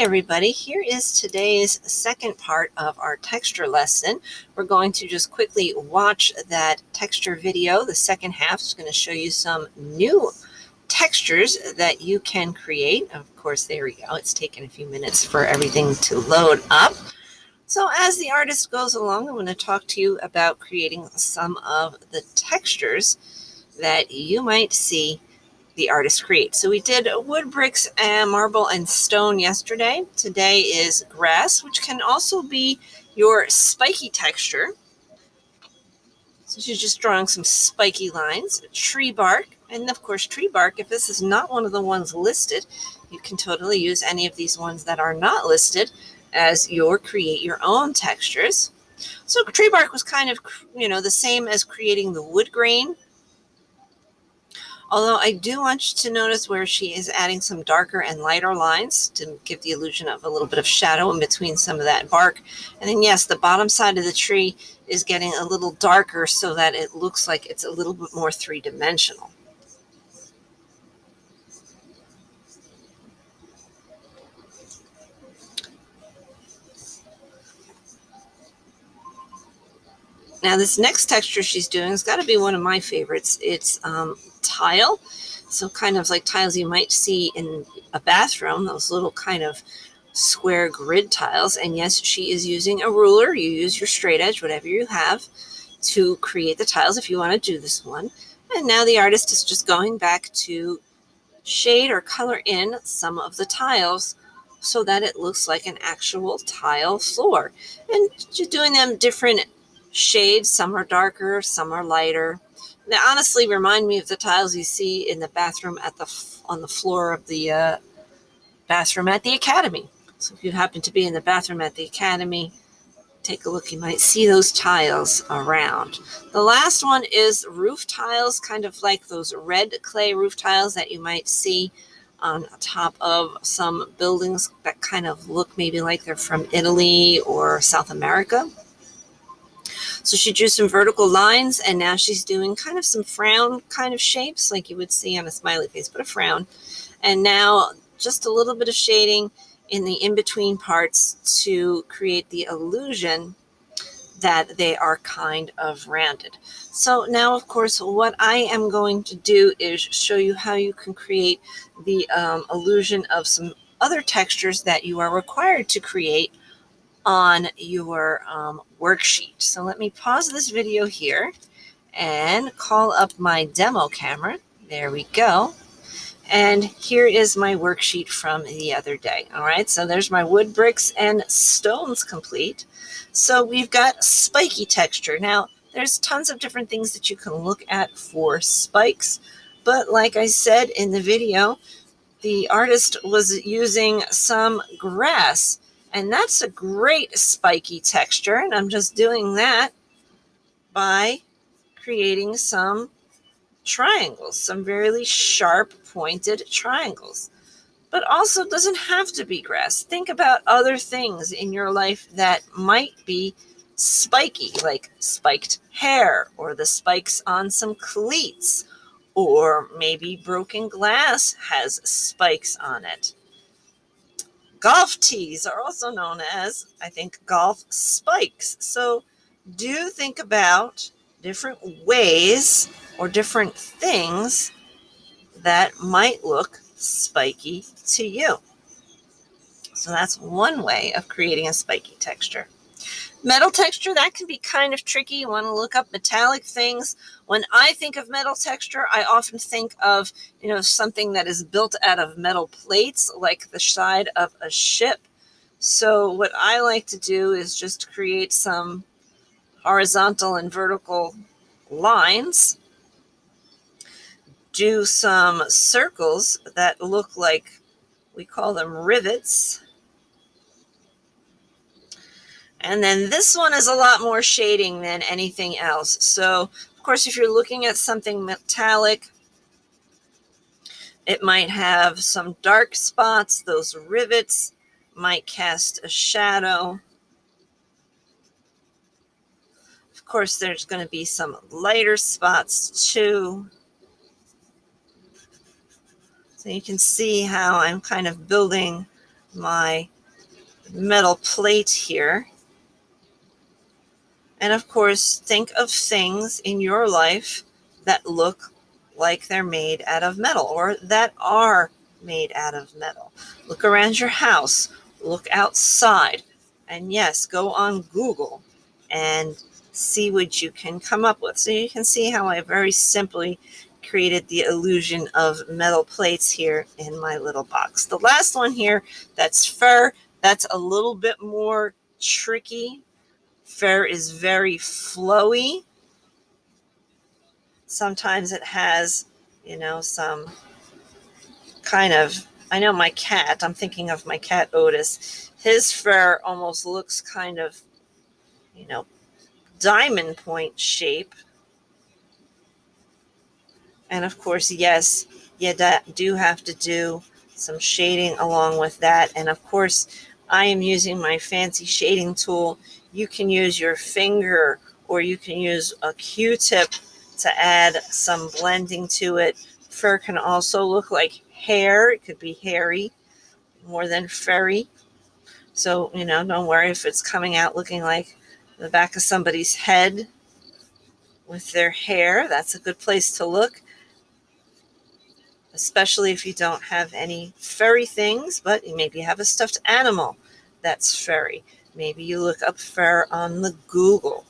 Hi everybody, here is today's second part of our texture lesson. We're going to just quickly watch that texture video. The second half is going to show you some new textures that you can create. Of course, there we go. It's taken a few minutes for everything to load up. So as the artist goes along, I'm going to talk to you about creating some of the textures that you might see the artist create. So we did wood, bricks, and marble and stone yesterday. Today is grass, which can also be your spiky texture. So she's just drawing some spiky lines. Tree bark, and of course tree bark, if this is not one of the ones listed, you can totally use any of these ones that are not listed as your create your own textures. So tree bark was kind of, the same as creating the wood grain. Although I do want you to notice where she is adding some darker and lighter lines to give the illusion of a little bit of shadow in between some of that bark. And then yes, the bottom side of the tree is getting a little darker so that it looks like it's a little bit more three-dimensional. Now this next texture she's doing has got to be one of my favorites. It's tile. So kind of like tiles you might see in a bathroom, those little kind of square grid tiles. And yes, she is using a ruler. You use your straight edge, whatever you have, to create the tiles if you want to do this one. And now the artist is just going back to shade or color in some of the tiles so that it looks like an actual tile floor. And just doing them different shades. Some are darker, some are lighter. They honestly remind me of the tiles you see in the bathroom on the floor of the bathroom at the academy. So if you happen to be in the bathroom at the academy, take a look. You might see those tiles around. The last one is roof tiles, kind of like those red clay roof tiles that you might see on top of some buildings that kind of look maybe like they're from Italy or South America. So she drew some vertical lines, and now she's doing kind of some frown kind of shapes like you would see on a smiley face, but a frown. And now just a little bit of shading in the in-between parts to create the illusion that they are kind of rounded. So now, of course, what I am going to do is show you how you can create the illusion of some other textures that you are required to create on your worksheet. So let me pause this video here and call up my demo camera. There we go. And here is my worksheet from the other day. All right, so there's my wood, bricks, and stones complete. So we've got spiky texture. Now, there's tons of different things that you can look at for spikes. But like I said in the video, the artist was using some grass. And that's a great spiky texture. And I'm just doing that by creating some triangles, some really sharp pointed triangles. But also doesn't have to be grass. Think about other things in your life that might be spiky, like spiked hair or the spikes on some cleats, or maybe broken glass has spikes on it. Golf tees are also known as, I think, golf spikes. So do think about different ways or different things that might look spiky to you. So that's one way of creating a spiky texture. Metal texture, that can be kind of tricky. You want to look up metallic things. When I think of metal texture, I often think of, something that is built out of metal plates, like the side of a ship. So what I like to do is just create some horizontal and vertical lines, do some circles that look like, we call them rivets. And then this one is a lot more shading than anything else. So, of course, if you're looking at something metallic, it might have some dark spots. Those rivets might cast a shadow. Of course, there's going to be some lighter spots too. So you can see how I'm kind of building my metal plate here. And of course, think of things in your life that look like they're made out of metal or that are made out of metal. Look around your house, look outside, and yes, go on Google and see what you can come up with. So you can see how I very simply created the illusion of metal plates here in my little box. The last one here, that's fur. That's a little bit more tricky. Fur is very flowy. Sometimes it has, some kind of, I know my cat, I'm thinking of my cat Otis. His fur almost looks kind of, diamond point shape. And of course, yes, you do have to do some shading along with that. And of course, I am using my fancy shading tool. You can use your finger or you can use a Q-tip to add some blending to it. Fur can also look like hair. It could be hairy more than furry. So, don't worry if it's coming out looking like the back of somebody's head with their hair. That's a good place to look, especially if you don't have any furry things, but maybe you have a stuffed animal that's furry. Maybe you look up fur on the Google,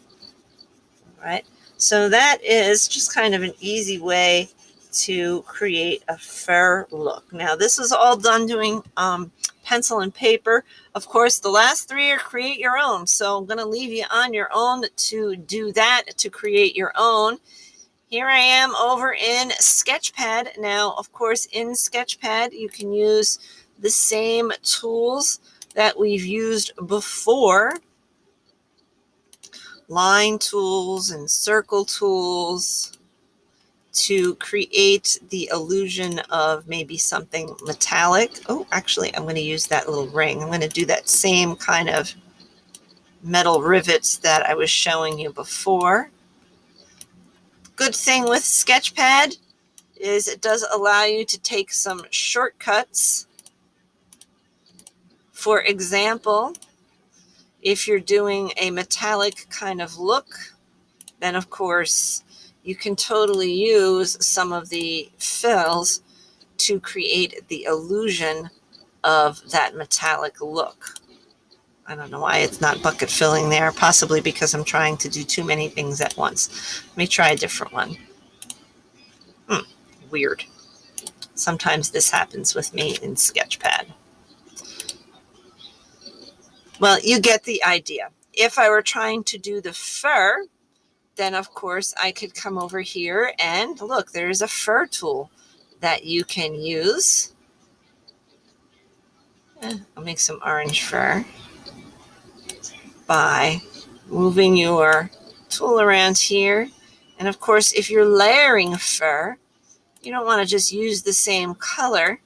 right? So that is just kind of an easy way to create a fur look. Now, this is all done doing pencil and paper. Of course, the last three are create your own. So I'm going to leave you on your own to do that, to create your own. Here I am over in Sketchpad. Now, of course, in Sketchpad, you can use the same tools that we've used before. Line tools and circle tools to create the illusion of maybe something metallic. Oh, actually, I'm going to use that little ring. I'm going to do that same kind of metal rivets that I was showing you before. Good thing with Sketchpad is it does allow you to take some shortcuts. For example, if you're doing a metallic kind of look, then of course you can totally use some of the fills to create the illusion of that metallic look. I don't know why it's not bucket filling there, possibly because I'm trying to do too many things at once. Let me try a different one. Weird. Sometimes this happens with me in Sketchpad. Well, you get the idea. If I were trying to do the fur, then of course I could come over here and look, there's a fur tool that you can use. I'll make some orange fur by moving your tool around here. And of course, if you're layering fur, you don't want to just use the same color.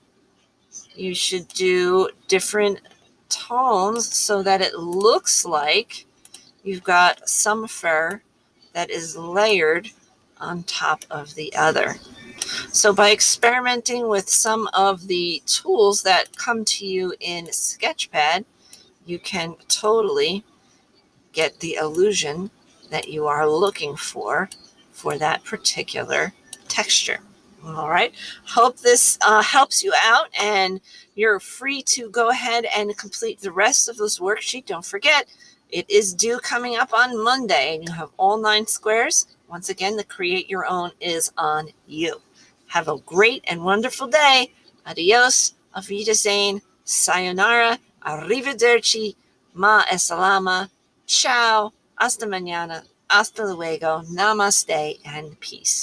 You should do different tones so that it looks like you've got some fur that is layered on top of the other. So by experimenting with some of the tools that come to you in Sketchpad, you can totally get the illusion that you are looking for that particular texture. All right. Hope this helps you out, and you're free to go ahead and complete the rest of this worksheet. Don't forget, it is due coming up on Monday, and you have all 9 squares. Once again, the Create Your Own is on you. Have a great and wonderful day. Adios, auf Wiedersehen, sayonara, arrivederci, ma e salama, ciao, hasta mañana, hasta luego, namaste, and peace.